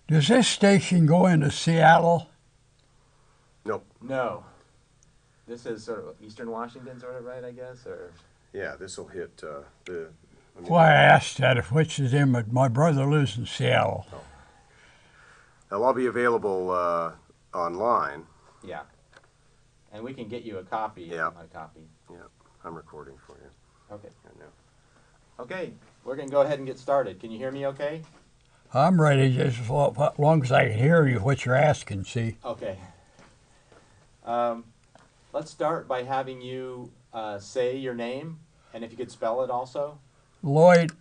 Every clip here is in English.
Does this station go into Seattle? Nope. No. This is sort of Eastern Washington, sort of, right, I guess? Or Yeah, this will hit the. I mean, Why I asked that, if which is in, but my brother lives in Seattle. they'll all be available online. yeah. And we can get you a copy. Yeah. A copy. Yeah, I'm recording for you. Okay. I know. Okay, we're going to go ahead and get started. Can you hear me okay? I'm ready just as long as I can hear you, what you're asking, see. Okay. Let's start by having you say your name, and if you could spell it also. Lloyd,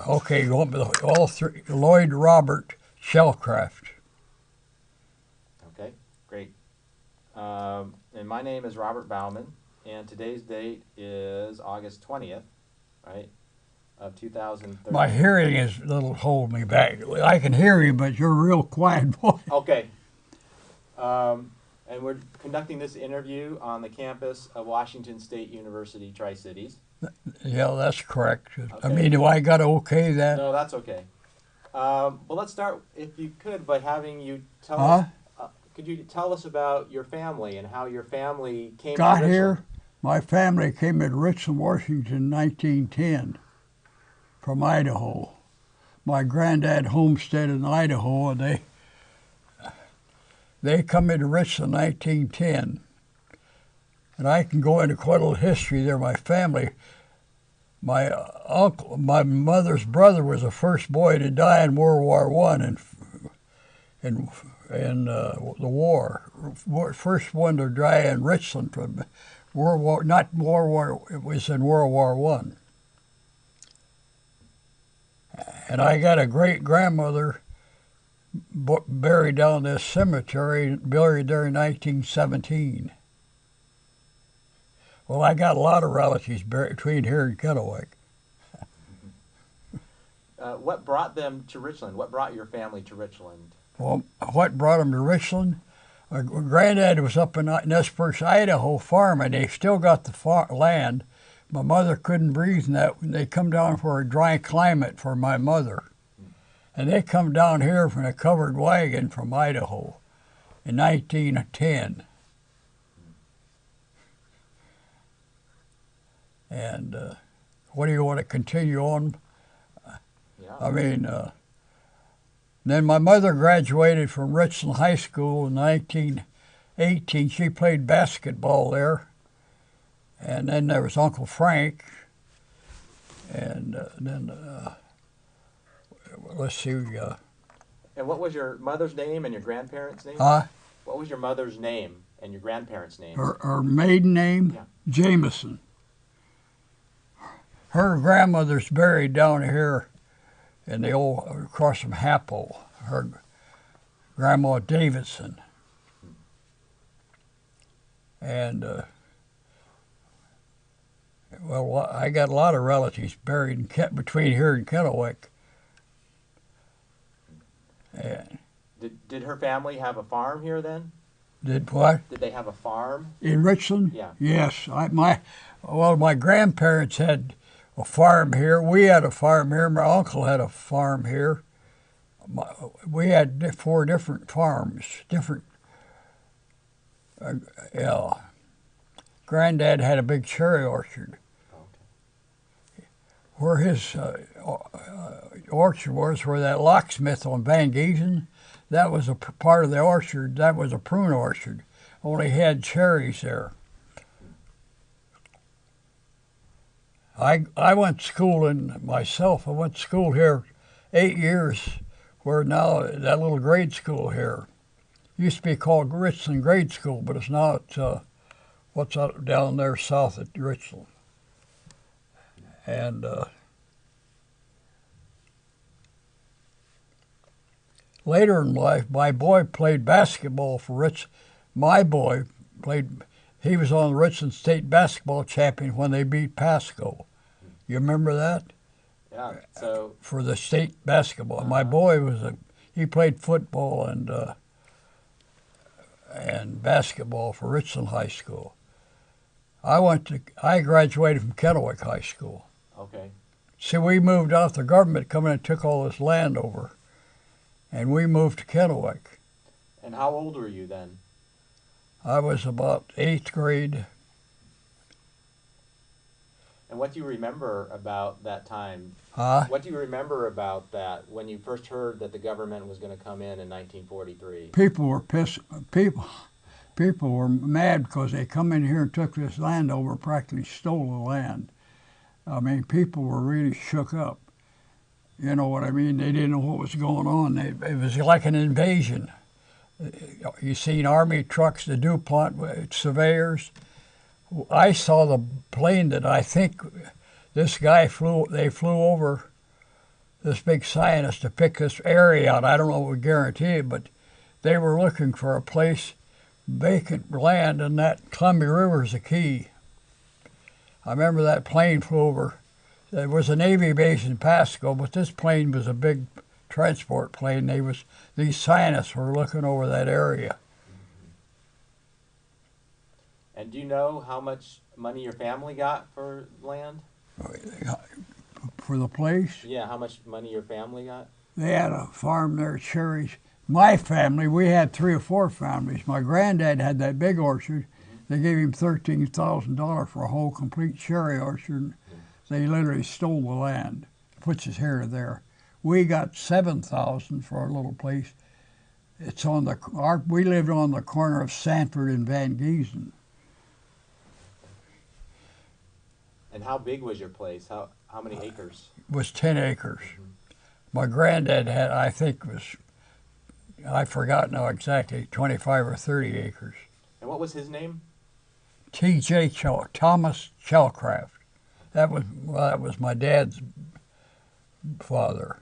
okay, you want me to, all three, Lloyd Robert Chalcraft. Okay, great. And my name is Robert Bauman, and today's date is August 20th, right, of 2013. My hearing is a little holding me back. I can hear you, but you're a real quiet boy. Okay. And we're conducting this interview on the campus of Washington State University, Tri-Cities. Yeah, that's correct. I Okay. mean, do I got to okay that? No, that's okay. Well, let's start, if you could, by having you tell us. Could you tell us about your family and how your family came Got to Richland? here, my family came to Richland, Washington in 1910 from Idaho. My granddad homesteaded in Idaho, and they come into Richland in 1910. And I can go into quite a little history there. My family, my uncle, my mother's brother was the first boy to die in World War I in the war. First one to die in Richland from World War, not World War, it was in World War I. And I got a great-grandmother buried down this cemetery, buried there in 1917. Well, I got a lot of relatives buried between here and Kennewick. What brought them to Richland? What brought your family to Richland? Well, what brought them to Richland? My granddad was up in Nespers, Idaho, farming. They still got the land. My mother couldn't breathe in that. They come down for a dry climate for my mother. And they come down here from a covered wagon from Idaho in 1910. And what do you want to continue on? Yeah. I mean, then my mother graduated from Richland High School in 1918. She played basketball there. And then there was Uncle Frank. And then, let's see. And what was your mother's name and your grandparents' name? What was your mother's name and your grandparents' names? her maiden name? Yeah. Jameson. Her grandmother's buried down here in the old, across from Hapo. Her grandma Davidson. And, well, I got a lot of relatives buried in between here and Kennewick. And Did her family have a farm here then? did what? Did they have a farm? In Richland? Yeah. Yes. My grandparents had a farm here. We had a farm here. My uncle had a farm here. We had 4 different farms. Yeah. Granddad had a big cherry orchard. Okay. Where his orchard was, where that locksmith on Van Giesen, that was a part of the orchard. That was a prune orchard. Only had cherries there. I went to school myself. I went to school here 8 years, where now that little grade school here used to be called Richland Grade School, but it's now what's out down there south at Richland. And later in life, my boy played basketball for My boy played. He was on the Richland State basketball champion when they beat Pasco. You remember that? Yeah. So For the state basketball. My boy he played football and basketball for Richland High School. I graduated from Kennewick High School. okay. See, we moved out. The government come in and took all this land over. and we moved to Kennewick. And how old were you then? I was about 8th grade. And what do you remember about that time? Huh? What do you remember about that when you first heard that the government was going to come in 1943? People were pissed. People were mad because they come in here and took this land over, practically stole the land. I mean, people were really shook up. You know what I mean? They didn't know what was going on. It was like an invasion. You seen army trucks, the DuPont surveyors. I saw the plane that I think this guy they flew over, this big scientist, to pick this area out. I don't know what would guarantee it, but they were looking for a place, vacant land, and that Columbia River is the key. I remember that plane flew over. There was a Navy base in Pasco, but this plane was a big transport plane. These scientists were looking over that area. And do you know how much money your family got for land? For the place? Yeah, how much money your family got? They had a farm there at Cherries. My family, we had 3 or 4 families. My granddad had that big orchard. They gave him $13,000 for a whole complete cherry orchard. They literally stole the land, puts us here or there. We got $7,000 for our little place. It's on we lived on the corner of Sanford and Van Giesen. And how big was your place? How many acres? It was 10 acres. My granddad had, I think, I forgot now exactly, 25 or 30 acres. And what was his name? Thomas Chalcraft. That was my dad's father.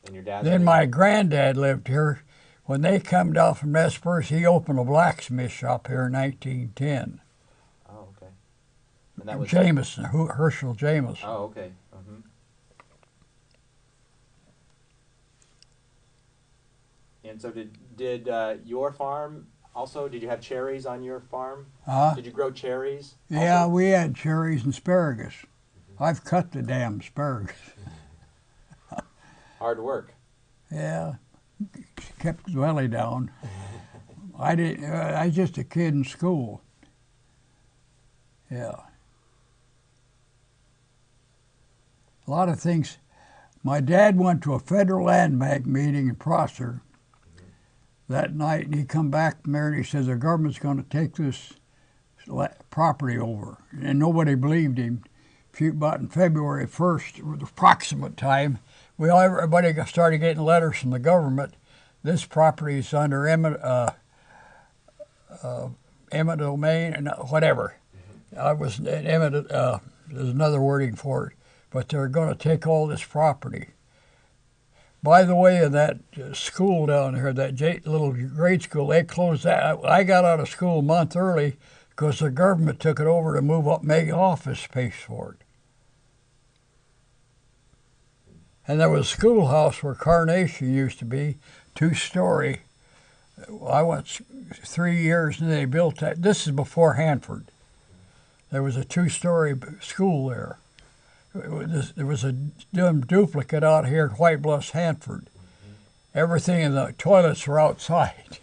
And your dad's Then name? my granddad lived here. When they come down from Nez Perce, he opened a blacksmith shop here in 1910. Oh, okay. And that was Jameson, Herschel Jameson. Oh, okay. And so did your farm also, did you have cherries on your farm? Did you grow cherries also? Yeah, we had cherries and asparagus. I've cut the damn asparagus. Hard work. Yeah, kept the belly down. I was just a kid in school. Yeah. A lot of things. My dad went to a federal land bank meeting in Prosser that night, and he come back from there and he says the government's going to take this property over, and nobody believed him. About in February 1st, the approximate time, everybody started getting letters from the government. This property is under eminent domain and whatever. I was eminent. There's another wording for it, but they're going to take all this property. By the way, in that school down here, that little grade school, they closed that. I got out of school a month early because the government took it over to move up, make office space for it. And there was a schoolhouse where Carnation used to be, 2-story. I went 3 years and they built that. This is before Hanford. There was a 2-story school there. There was a duplicate out here at White Bluffs, Hanford. Everything in the toilets were outside.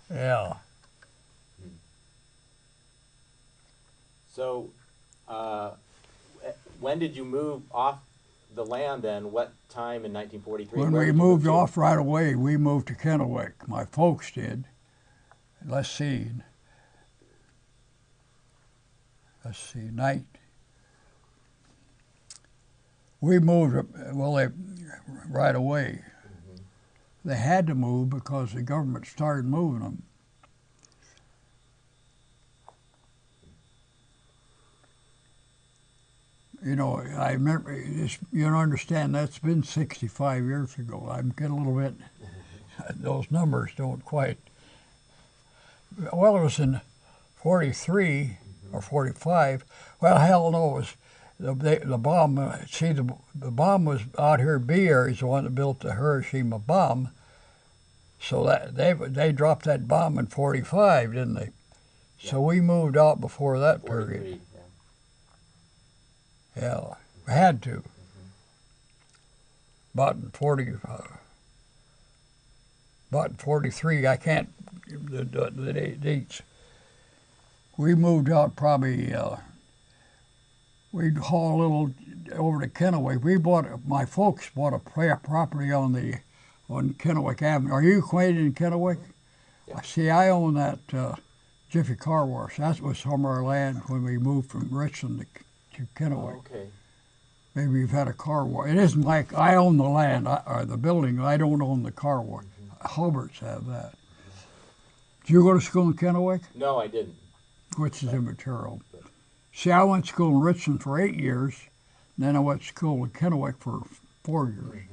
Yeah. So, when did you move off the land then? What time in 1943? When we moved off right away, we moved to Kennewick. My folks did. Let's see, we moved, right away. They had to move because the government started moving them. You know, I remember, you don't understand, that's been 65 years ago. I'm getting a little bit, those numbers don't quite. Well, it was in 43 or 45. Well, hell no, it was the bomb. The bomb was out here. Beer is the one that built the Hiroshima bomb. So that they dropped that bomb in 45, didn't they? Yeah. So we moved out before that period. Yeah, we had to. about in 40, about in 43. I can't the dates. We moved out probably. We'd haul a little over to Kennewick. My folks bought a property on Kennewick Avenue. Are you acquainted in Kennewick? Yeah. See, I own that Jiffy Car Wash. That was some of our land when we moved from Richland to Kennewick. Oh, okay. Maybe you've had a car wash. It isn't like I own the land or the building. I don't own the car wash. Hubbard's have that. Did you go to school in Kennewick? No, I didn't. Which is immaterial. See, I went to school in Richland for 8 years. Then I went to school in Kennewick for 4 years.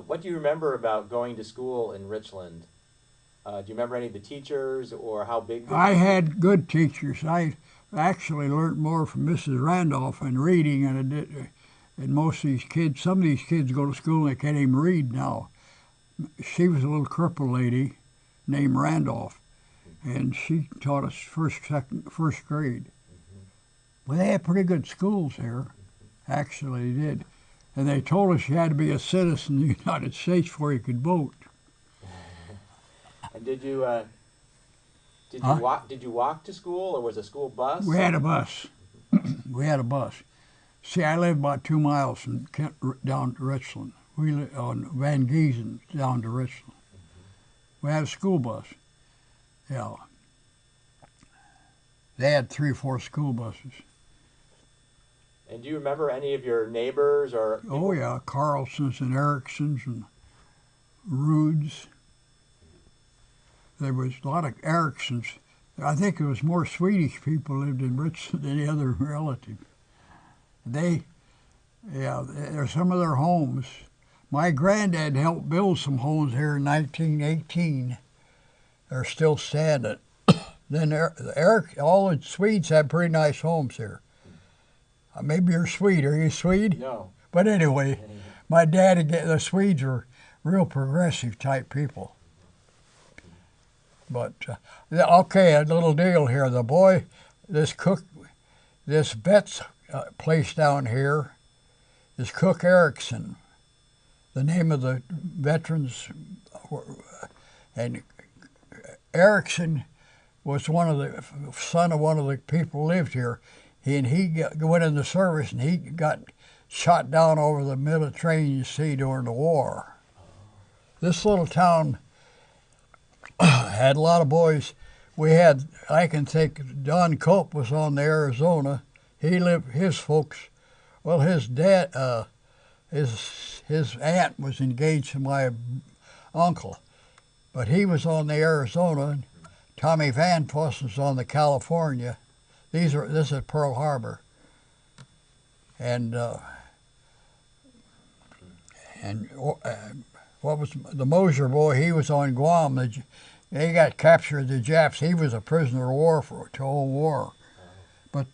What do you remember about going to school in Richland? Do you remember any of the teachers or how big? I had good teachers. I actually learned more from Mrs. Randolph in reading than I did. And most of these kids, some of these kids go to school and they can't even read now. She was a little crippled lady named Randolph, and she taught us first grade. Well, they had pretty good schools here. Actually, they did. And they told us you had to be a citizen of the United States before you could vote. And did you walk to school, or was it a school bus? We had a bus. We had a bus. See, I lived about 2 miles from Kent down to Richland. We lived on Van Giesen down to Richland. We had a school bus. Yeah. They had 3 or 4 school buses. And do you remember any of your neighbors or? Oh yeah, Carlsons and Ericksons and Roods. There was a lot of Ericksons. I think there was more Swedish people lived in Richland than any other relative. There's some of their homes. My granddad helped build some homes here in 1918. They're still standing. Then all the Swedes have pretty nice homes here. Maybe you're Swede. Are you Swede? No. But anyway, my dad, the Swedes were real progressive type people. But, okay, a little deal here. The boy, this vet's place down here is Cook Erickson. The name of the veterans, and Erickson was son of one of the people who lived here. He went in the service, and he got shot down over the Mediterranean Sea during the war. This little town had a lot of boys. I can think, Don Cope was on the Arizona. His folks, well, his dad, his aunt was engaged to my uncle, but he was on the Arizona, and Tommy Van Voss was on the California. This is Pearl Harbor. And what was the Mosier boy? He was on Guam. They got captured, the Japs. He was a prisoner of war for the whole war. But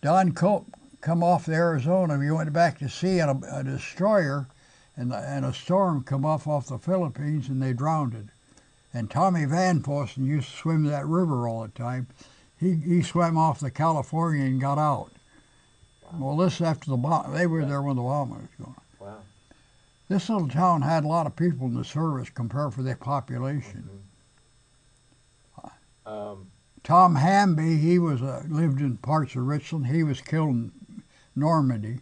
Don Cope come off the Arizona. We went back to sea on a destroyer, and a storm come off the Philippines, and they drowned it. And Tommy Van Vossen used to swim that river all the time. He swam off the California and got out. Well, this after the bomb. They were there when the bomb was going. Wow. This little town had a lot of people in the service compared for their population. Tom Hamby, he was lived in parts of Richland. He was killed in Normandy.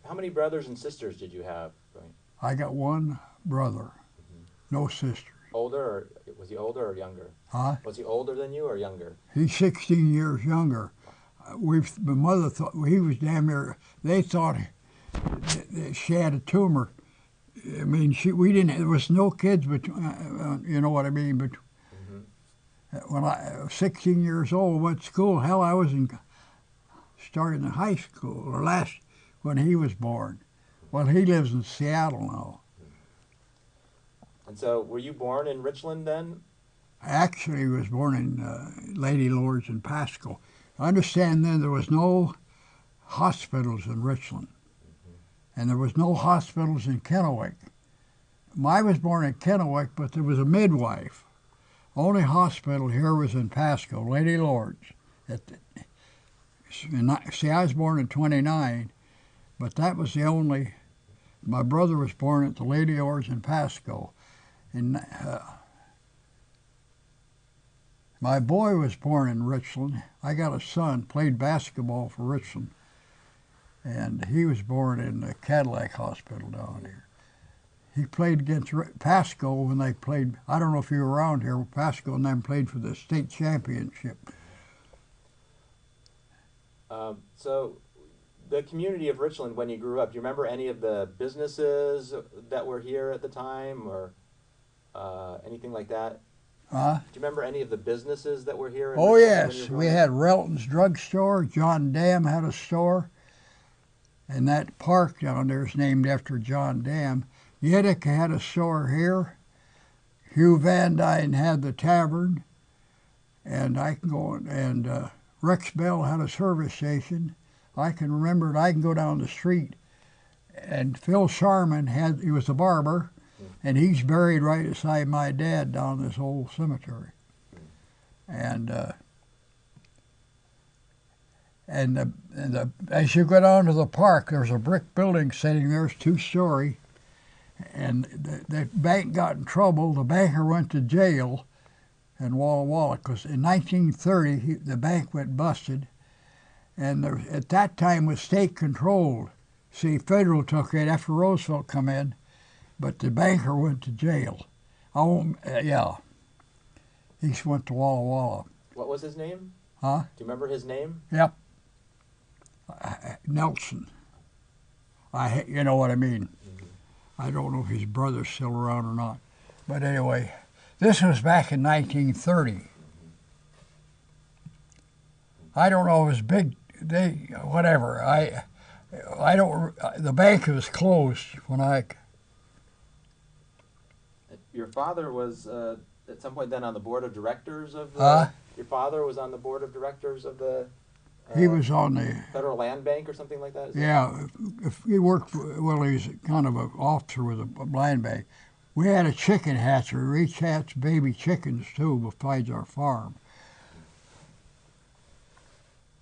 How many brothers and sisters did you have? I got one brother, no sisters. Was he older or younger? Huh? Was he older than you or younger? He's 16 years younger. My mother thought he was damn near. They thought that she had a tumor. I mean, we didn't. There was no kids, but you know what I mean. But when I was 16 years old, went to school. Hell, I was started in high school or when he was born. Well, he lives in Seattle now. And so, were you born in Richland then? I actually was born in Lady Lords in Pasco. I understand then there was no hospitals in Richland, and there was no hospitals in Kennewick. I was born in Kennewick, but there was a midwife. Only hospital here was in Pasco, Lady Lloyd's. See, I was born in 29, but that was the only. My brother was born at the Lady Lloyd's in Pasco. And my boy was born in Richland. I got a son, played basketball for Richland. And he was born in the Cadillac Hospital down here. He played against Pasco when they played. I don't know if you were around here. Pasco and them played for the state championship. So, the community of Richland, when you grew up, do you remember any of the businesses that were here at the time, or anything like that? Do you remember any of the businesses that were here? Oh yes, we had Relton's drugstore. John Dam had a store, and that park down there is named after John Dam. Yedick had a store here. Hugh Van Dyne had the tavern, and I can go and Rex Bell had a service station. I can remember it. I can go down the street, and Phil Sharman he was a barber, and he's buried right beside my dad down this old cemetery. And as you go down to the park, there's a brick building sitting there. It's 2-story. And the bank got in trouble. The banker went to jail in Walla Walla because in 1930 the bank went busted. And at that time was state controlled. See, federal took it after Roosevelt come in, but the banker went to jail. Yeah, he went to Walla Walla. What was his name? Huh? Do you remember his name? Yep. Nelson. You know what I mean. I don't know if his brother's still around or not. But anyway, this was back in 1930. I don't know if it was big, whatever. I don't, the bank was closed when Your father was at some point then on the board of directors of the... Your father was on the board of directors of the... he was on the Federal Land Bank or something like that? If he worked, he's kind of an officer with a land bank. We had a chicken hatchery. We each hatched baby chickens, too, besides our farm.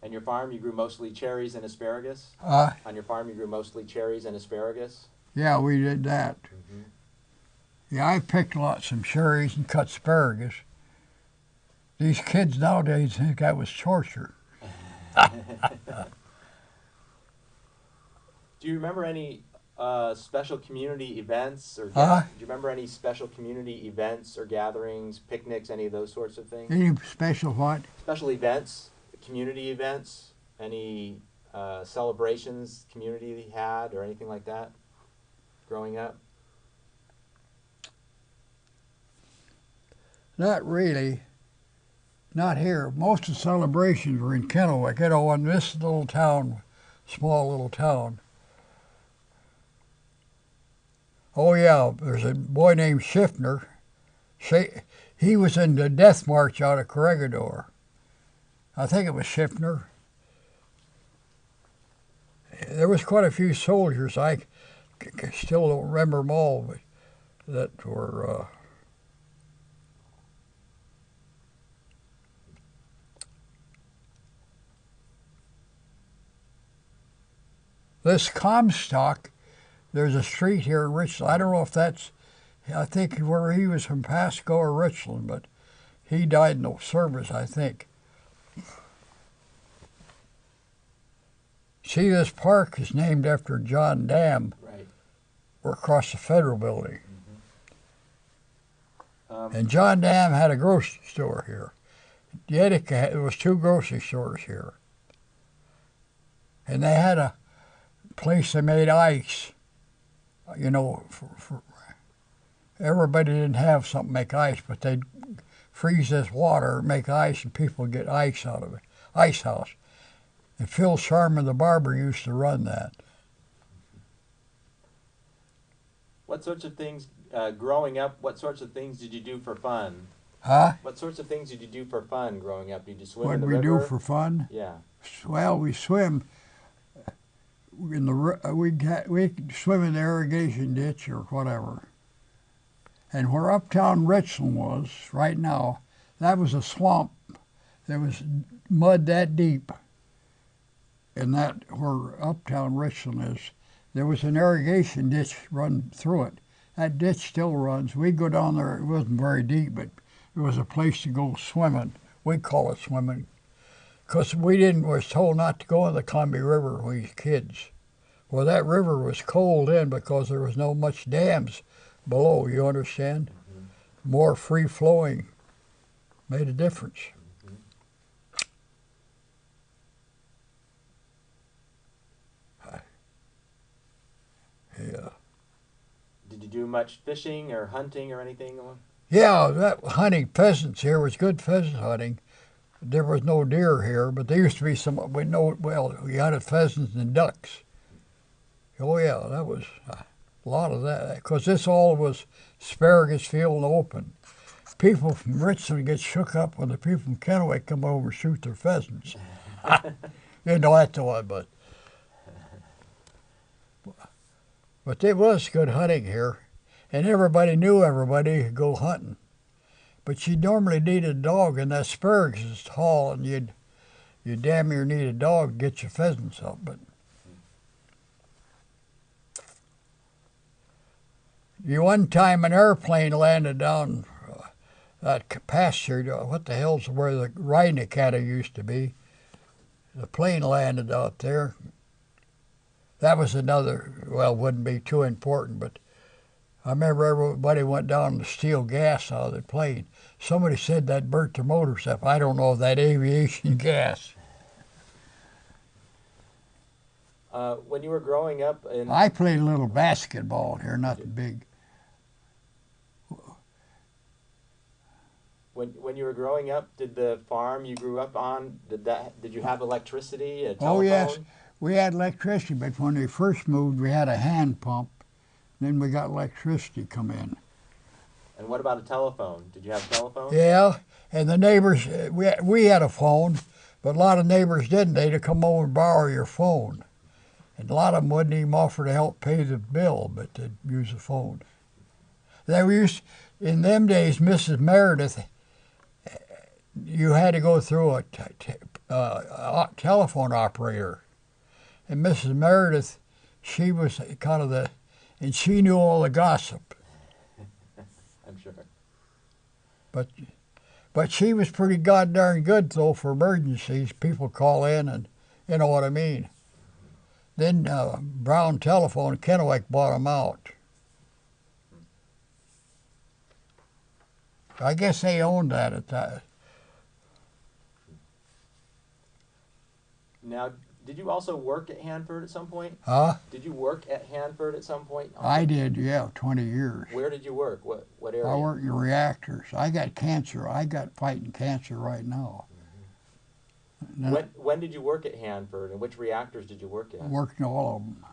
And your farm, you grew mostly cherries and asparagus? On your farm, you grew mostly cherries and asparagus? Yeah, we did that. Yeah, I picked some cherries and cut asparagus. These kids nowadays think that was torture. Do you remember any special community events or do you remember any special community events or gatherings, picnics, any of those sorts of things? Any special what? Special events, community events, any celebrations community had or anything like that growing up? Not really. Not here. Most of the celebrations were in Kennewick, in this little town, small little town. Oh yeah, there's a boy named Schiffner. He was in the death march out of Corregidor. I think it was Schiffner. There was quite a few soldiers. I still don't remember them all, but that were... This Comstock, there's a street here in Richland. I don't know if I think where he was from Pasco or Richland, but he died in the service, I think. See, this park is named after John Dam. Right. We're across the Federal Building. And John Dam had a grocery store here. There was 2 grocery stores here. And they had a place they made ice. Everybody didn't have something to make ice, but they'd freeze this water, make ice, and people would get ice out of it. Ice house. And Phil Sharman, the barber, used to run that. What sorts of things, growing up, what sorts of things did you do for fun? What sorts of things did you do for fun growing up? Did you swim in the river? What did we do for fun? Yeah. Well, we swim in we swim in the irrigation ditch or whatever. And where uptown Richland was right now, that was a swamp. There was mud that deep. And that where uptown Richland is, there was an irrigation ditch run through it. That ditch still runs. We go down there. It wasn't very deep, but it was a place to go swimming. We call it swimming, because was told not to go in the Columbia River when we was kids. Well, that river was cold in because there was no much dams below. You understand? Mm-hmm. More free flowing made a difference. Yeah. Did you do much fishing or hunting or anything? Yeah, that hunting pheasants here was good pheasant hunting. There was no deer here, but there used to be some. We hunted pheasants and ducks. Oh yeah, that was a lot of that. Because this all was asparagus field and open. People from Richland get shook up when the people from Kennewick come over and shoot their pheasants. You know that's the one, but it was good hunting here, and everybody knew everybody could go hunting. But you normally need a dog, and that asparagus is tall, and you damn near need a dog to get your pheasants up. But one time an airplane landed down that pasture. What the hell's where the riding academy used to be? The plane landed out there. That was another, wouldn't be too important, but I remember everybody went down to steal gas out of the plane. Somebody said that burnt their motors up. I don't know if that aviation gas. When you were growing up I played a little basketball here, nothing big. When you were growing up, did the farm you grew up on, did you have electricity, a telephone? Oh, yes. We had electricity, but when we first moved, we had a hand pump. Then we got electricity come in. And what about a telephone? Did you have a telephone? Yeah, and the neighbors, we had a phone, but a lot of neighbors didn't. They'd come over and borrow your phone. And a lot of them wouldn't even offer to help pay the bill, but they'd use the phone. In them days, Mrs. Meredith, you had to go through a telephone operator. And Mrs. Meredith, she was kind of and she knew all the gossip. I'm sure. But she was pretty goddamn good, though, for emergencies. People call in, and you know what I mean. Then Brown Telephone, Kennewick bought them out. I guess they owned that at that. Now, did you also work at Hanford at some point? Huh? Did you work at Hanford at some point? I did, yeah, 20 years. Where did you work? What area? I worked in reactors. I got cancer. I got fighting cancer right now. When did you work at Hanford, and which reactors did you work at? Worked in all of them.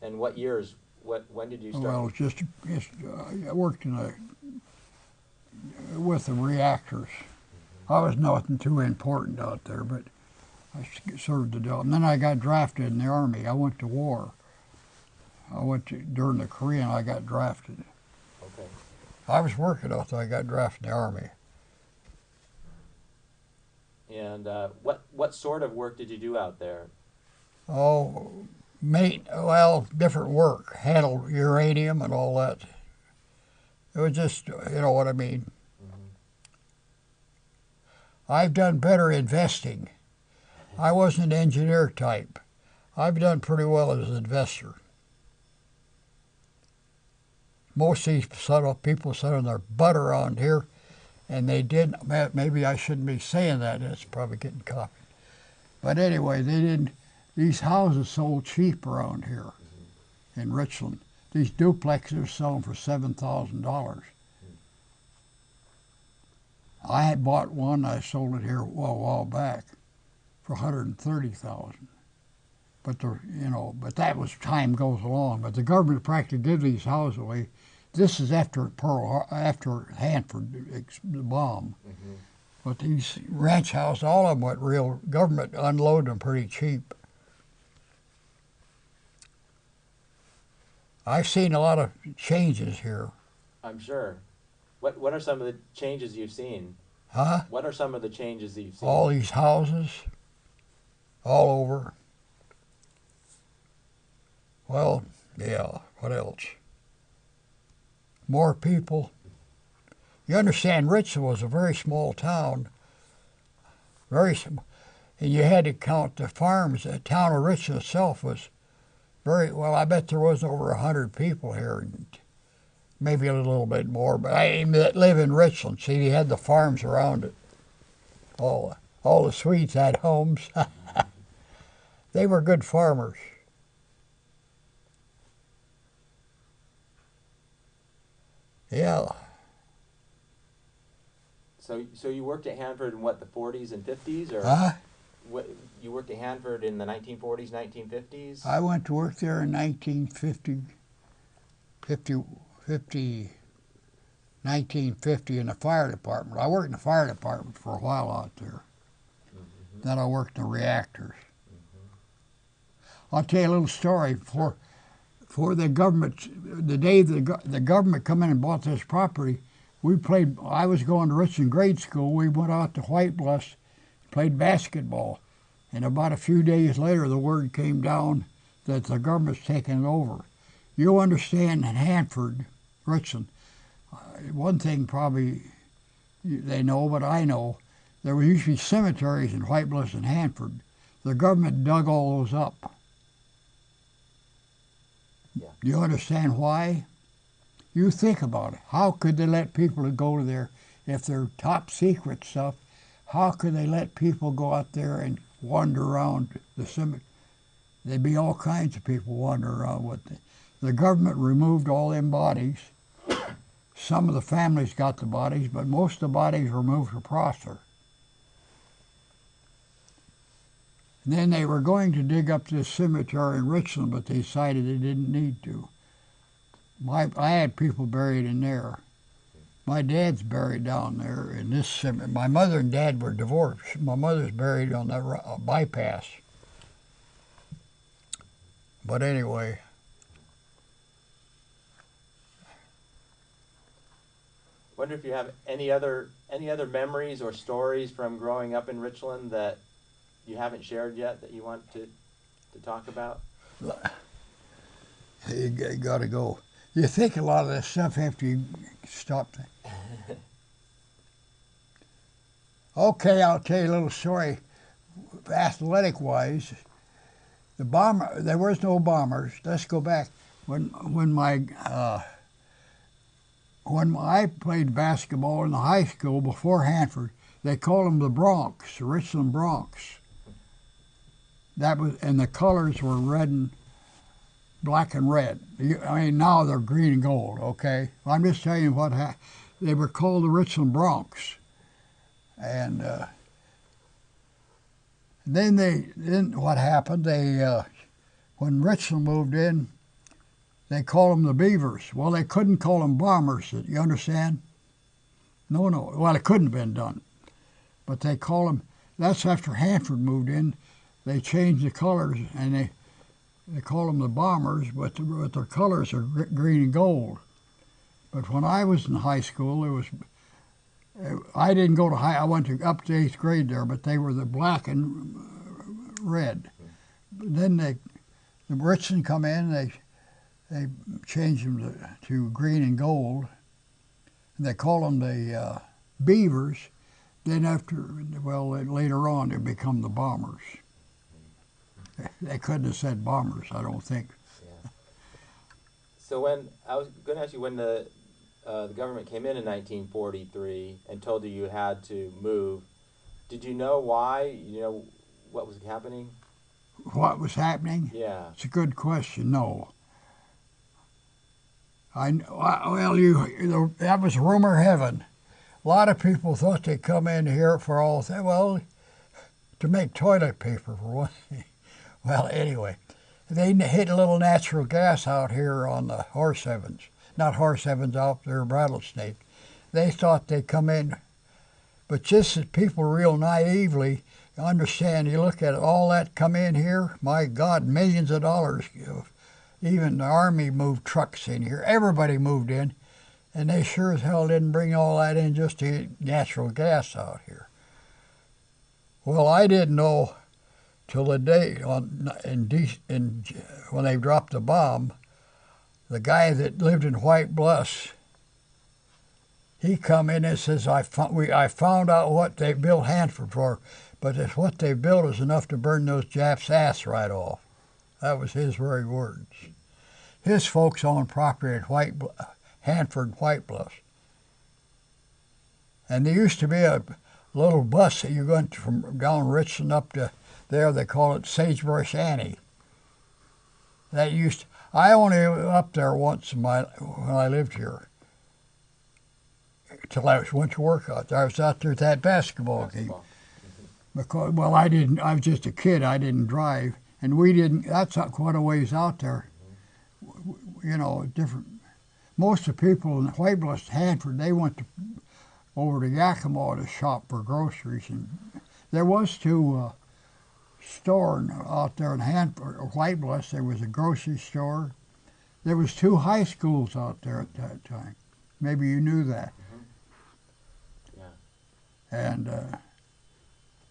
And what years? When did you start? Well, I worked with the reactors. I was nothing too important out there, but I served the job. And then I got drafted in the Army. I went to war. During the Korean, I got drafted. Okay. I was working out there. I got drafted in the Army. And what sort of work did you do out there? Oh, different work. Handled uranium and all that. It was just, you know what I mean. Mm-hmm. I've done better investing. I wasn't an engineer type. I've done pretty well as an investor. Most of these people sit on their butt around here, and they didn't. Maybe I shouldn't be saying that. It's probably getting copied. But anyway, they didn't. These houses sold cheap around here in Richland. These duplexes are selling for $7,000. I had bought one. I sold it here a while back for $130,000. But that was time goes along. But the government practically gave these houses away. This is after Hanford, the bomb. Mm-hmm. But these ranch houses, all of them went real. Government unloaded them pretty cheap. I've seen a lot of changes here. I'm sure. What are some of the changes you've seen? Huh? What are some of the changes that you've seen? All these houses, all over. Well, yeah, what else? More people. You understand, Richland was a very small town, and you had to count the farms. The town of Richland itself was well, I bet there was over 100 people here, and maybe a little bit more, but I live in Richland. See, you had the farms around it. All the Swedes had homes. They were good farmers. Yeah. So you worked at Hanford in what, the 40s and 50s, or Huh? what? You worked at Hanford in the 1940s, 1950s? I went to work there in 1950 in the fire department. I worked in the fire department for a while out there. Mm-hmm. Then I worked in the reactors. I'll tell you a little story. For the government, the day the government come in and bought this property, I was going to Richland grade school. We went out to White Bluffs, played basketball. And about a few days later, the word came down that the government's taking it over. You'll understand in Hanford, Richland, one thing probably they know, but I know, there were usually cemeteries in White Bluffs and Hanford. The government dug all those up. Yeah. Do you understand why? You think about it. How could they let people go to there if they're top secret stuff? How could they let people go out there and wander around the cemetery? There'd be all kinds of people wandering around with it. The government removed all them bodies. Some of the families got the bodies, but most of the bodies were moved to Prosser. And then they were going to dig up this cemetery in Richland, but they decided they didn't need to. I had people buried in there. My dad's buried down there in this cemetery. My mother and dad were divorced. My mother's buried on that bypass. But anyway. Wonder if you have any other memories or stories from growing up in Richland that you haven't shared yet that you want to talk about? You got to go. You think a lot of this stuff after you stop. Okay, I'll tell you a little story. Athletic-wise, there was no bombers. Let's go back. When I played basketball in the high school before Hanford, they called them the Bronx, the Richland Bronx. And the colors were black and red. Now they're green and gold, okay? I'm just telling you what happened. They were called the Richland Bronx. And then what happened, when Richland moved in, they called them the Beavers. Well, they couldn't call them bombers, you understand? No. Well, it couldn't have been done. But they call them, that's after Hanford moved in. They changed the colors, and they call them the bombers, but their colors are green and gold. But when I was in high school, I didn't go to I went up to 8th grade there, but they were the black and red. But then the Richland come in, they changed them to green and gold. And they call them the Beavers. Then later on they become the Bombers. They couldn't have said Bombers, I don't think. Yeah. So when I was going to ask you, when the government came in 1943 and told you had to move, did you know why? You know what was happening? What was happening? Yeah. It's a good question. No. That was rumor heaven. A lot of people thought they'd come in here for to make toilet paper for one thing. Well, anyway, they hit a little natural gas out here on the Horse Heavens. Not Horse Heavens out there, Rattlesnake. They thought they'd come in. But just as people real naively understand, you look at it, all that come in here, my God, millions of dollars. Even the Army moved trucks in here. Everybody moved in. And they sure as hell didn't bring all that in just to get natural gas out here. Well, I didn't know till the day when they dropped the bomb, the guy that lived in White Bluffs, he come in and says, I found out what they built Hanford for, but it's what they built is enough to burn those Japs' ass right off. That was his very words. His folks owned property at Hanford, White Bluffs. And there used to be a little bus that you went from down Richland up to there. They call it Sagebrush Annie. I only up there once when I lived here. Till I went to work out there. I was out there at that basketball game. Because, well, I was just a kid. I didn't drive. And we didn't, that's quite a ways out there. You know, different. Most of the people in White Bluffs, Hanford, they went over to Yakima to shop for groceries. And there was two stores out there in Hanford, or White Bluffs. There was a grocery store. There was two high schools out there at that time. Maybe you knew that. And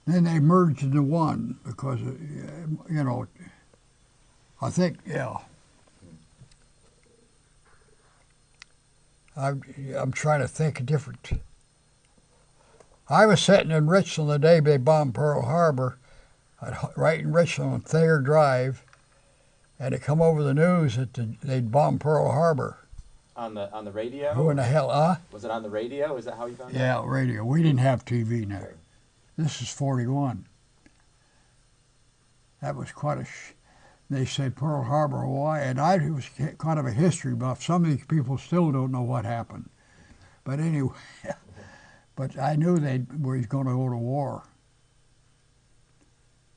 then they merged into one because, you know, I think, yeah. I'm trying to think of different. I was sitting in Richland the day they bombed Pearl Harbor, right in Richland on Thayer Drive, and it come over the news that they'd bombed Pearl Harbor. On the radio? Who in the hell, huh? Was it on the radio? Is that how you found out? Yeah, radio. We didn't have TV now. Sure. This is 41. That was quite a... They said Pearl Harbor, Hawaii, and I was kind of a history buff. Some of these people still don't know what happened. But anyway, but I knew they were going to go to war.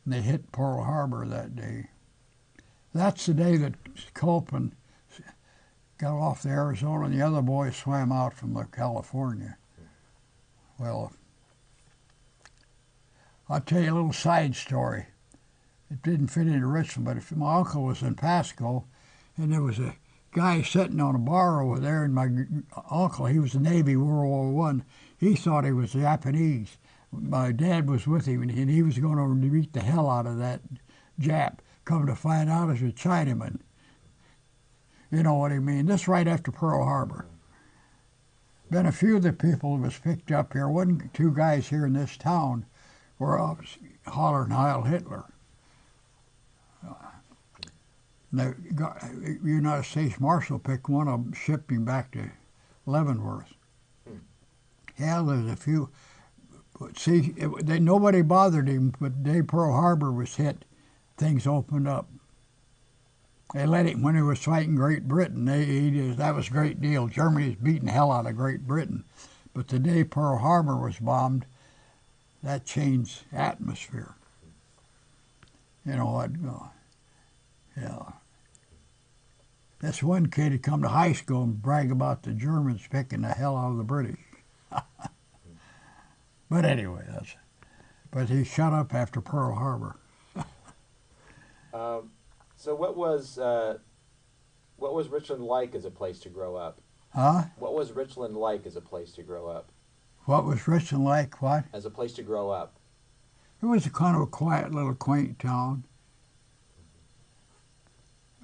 And they hit Pearl Harbor that day. That's the day that Culpin got off the Arizona, and the other boys swam out from California. Well, I'll tell you a little side story. It didn't fit into Richmond, but my uncle was in Pasco, and there was a guy sitting on a bar over there, and my uncle, he was in the Navy, World War I, he thought he was Japanese. My dad was with him, and he was going to beat the hell out of that Jap. Come to find out, it was a Chinaman. You know what I mean? This right after Pearl Harbor. Been a few of the people that was picked up here. Two guys here in this town were hollering Heil Hitler. The United States Marshal picked one of them, shipped him back to Leavenworth. Yeah, there's a few. But see, nobody bothered him, but the day Pearl Harbor was hit, things opened up. They let him, when he was fighting Great Britain, that was a great deal. Germany was beating the hell out of Great Britain. But the day Pearl Harbor was bombed, that changed atmosphere. You know, yeah. This one kid had come to high school and brag about the Germans picking the hell out of the British. But anyway, but he shut up after Pearl Harbor. So what was Richland like as a place to grow up? Huh? What was Richland like as a place to grow up? What was Richland like, what? As a place to grow up. It was a kind of a quiet little quaint town.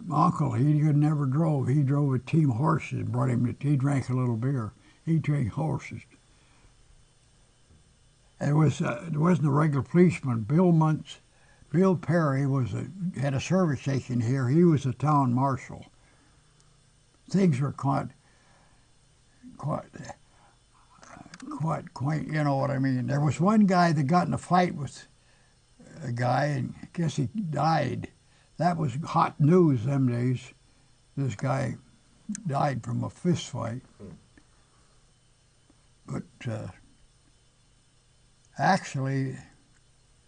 My uncle, he never drove. He drove a team of horses, brought him he drank a little beer. He drank horses. There wasn't a regular policeman. Bill Perry had a service station here. He was a town marshal. Things were quite quaint, you know what I mean. There was one guy that got in a fight with a guy, and I guess he died. That was hot news them days. This guy died from a fist fight. But actually,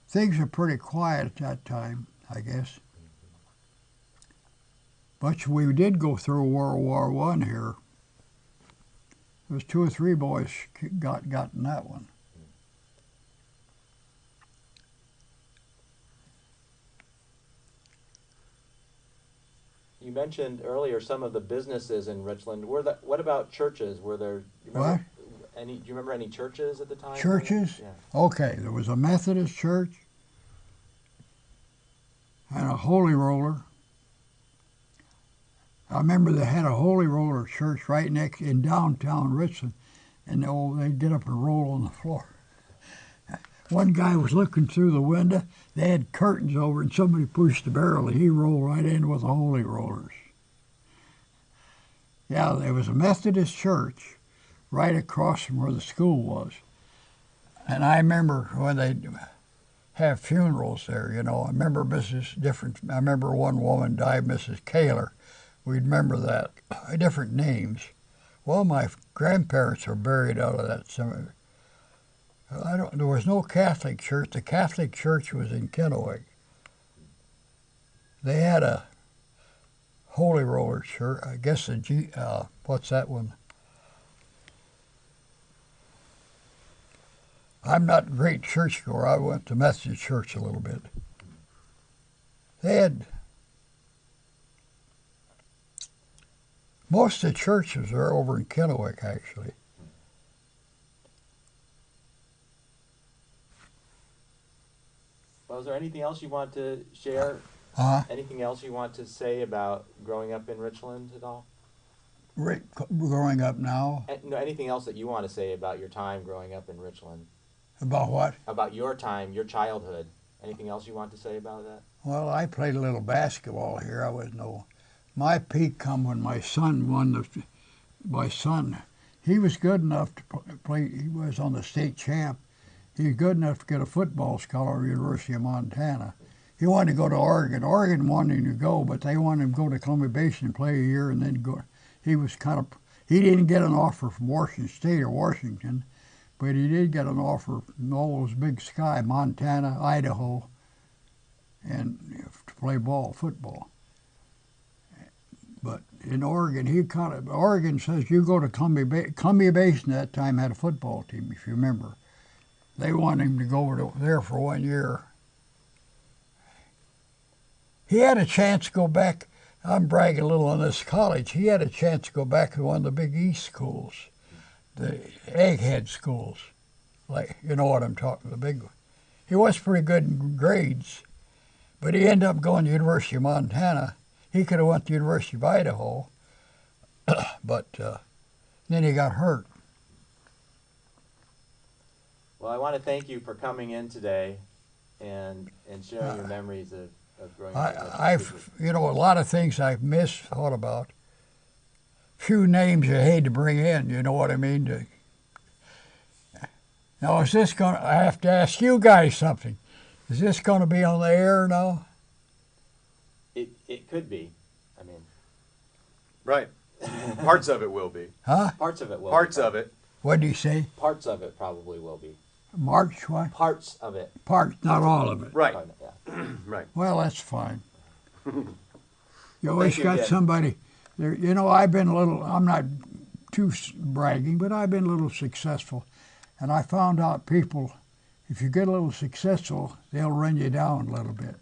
things were pretty quiet at that time, I guess. But we did go through World War I here. There was 2 or 3 boys got in that one. You mentioned earlier some of the businesses in Richland. What about churches? Were there? What? Do you remember any churches at the time? Churches? Yeah. Okay, there was a Methodist church and a Holy Roller. I remember they had a Holy Roller church right next in downtown Richland, and they'd get up and roll on the floor. One guy was looking through the window. They had curtains over, and somebody pushed the barrel, and he rolled right in with the Holy Rollers. Yeah, there was a Methodist church right across from where the school was. And I remember when they'd have funerals there, you know. I remember I remember one woman died, Mrs. Kaler. We'd remember that. Different names. Well, my grandparents are buried out of that cemetery. There was no Catholic church. The Catholic church was in Kennewick. They had a Holy Roller church. I guess what's that one? I'm not a great churchgoer. I went to Methodist church a little bit. They had most of the churches are over in Kennewick, actually. Well, is there anything else you want to share? Anything else you want to say about growing up in Richland at all? Growing up now? No, anything else that you want to say about your time growing up in Richland? About what? About your time, your childhood. Anything else you want to say about that? Well, I played a little basketball here. My peak come when my son he was good enough to play. He was on the state champ. He was good enough to get a football scholar at the University of Montana. He wanted to go to Oregon. Oregon wanted him to go, but they wanted him to go to Columbia Basin and play a year and then go. He didn't get an offer from Washington State or Washington, but he did get an offer from all those big sky, Montana, Idaho, and to play football. But in Oregon, Oregon says you go to Columbia Basin at that time had a football team, if you remember. They wanted him to go over there for 1 year. He had a chance to go back. I'm bragging a little on this college. He had a chance to go back to one of the big East schools, the egghead schools. Like, you know what I'm talking about, the big one. He was pretty good in grades, but he ended up going to the University of Montana. He could have went to the University of Idaho, but then he got hurt. Well, I want to thank you for coming in today and sharing your memories of growing up. I've a lot of things I've thought about. Few names you hate to bring in, you know what I mean? Now, I have to ask you guys something. Is this going to be on the air now? It could be. I mean. Right. Parts of it will be. Huh? Parts of it will Parts be. of it. What do you say? Parts of it probably will be. March what? Parts of it. Parts, not all of it. Right. Yeah. Right. Well, that's fine. You always Thank you got again. somebody there. I've been I'm not too bragging, but I've been a little successful. And I found out people, if you get a little successful, they'll run you down a little bit.